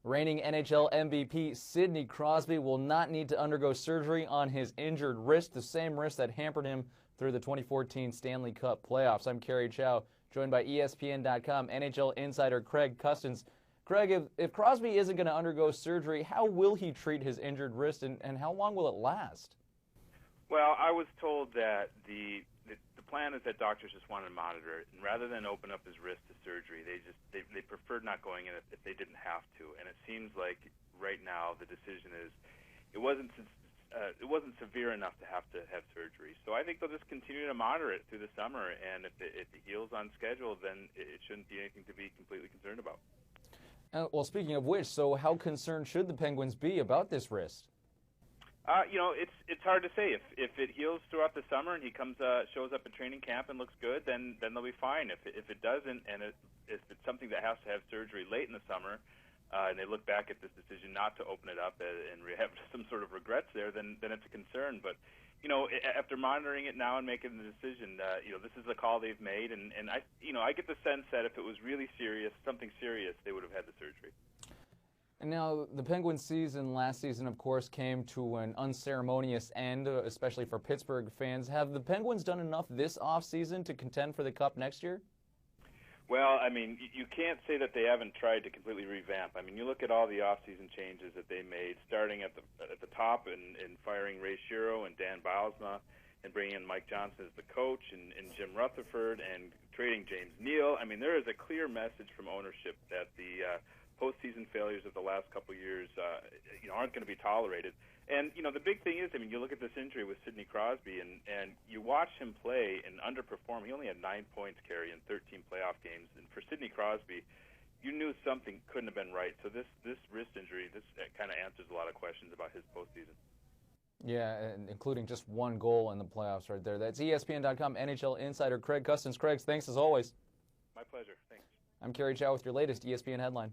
Reigning NHL MVP Sidney Crosby will not need to undergo surgery on his injured wrist, the same wrist that hampered him through the 2014 Stanley Cup playoffs. I'm Kerry Chow, joined by ESPN.com NHL insider Craig Custance. Craig, if Crosby isn't going to undergo surgery, how will he treat his injured wrist, and how long will it last? Well, I was told that the plan is that doctors just want to monitor it, and rather than open up his wrist to surgery, they preferred not going in if they didn't have to. And it seems like right now the decision is it wasn't severe enough to have surgery. So I think they'll just continue to monitor it through the summer, and if it heals on schedule, then it shouldn't be anything to be completely concerned about. Well, speaking of which, so how concerned should the Penguins be about this wrist? It's hard to say. If it heals throughout the summer and he shows up at training camp and looks good, then they'll be fine. If it doesn't, and if it's something that has to have surgery late in the summer, and they look back at this decision not to open it up and have some sort of regrets there, then it's a concern. But after monitoring it now and making the decision, this is the call they've made, and I get the sense that if it was really serious, something serious, they would have had the surgery. And now, the Penguins' season last season, of course, came to an unceremonious end, especially for Pittsburgh fans. Have the Penguins done enough this offseason to contend for the Cup next year? Well, I mean, you can't say that they haven't tried to completely revamp. I mean, you look at all the off-season changes that they made, starting at the top and firing Ray Shero and Dan Bylsma, and bringing in Mike Johnson as the coach, and Jim Rutherford, and trading James Neal. I mean, there is a clear message from ownership that the postseason failures of the last couple of years, aren't going to be tolerated. And the big thing is, I mean, you look at this injury with Sidney Crosby, and you watch him play and underperform. He only had 9 points, Kerry, in 13 playoff games. And for Sidney Crosby, you knew something couldn't have been right. So this wrist injury, this kind of answers a lot of questions about his postseason. Yeah, and including just one goal in the playoffs right there. That's ESPN.com NHL insider Craig Custance. Craig, thanks as always. My pleasure. Thanks. I'm Kerry Chow with your latest ESPN headline.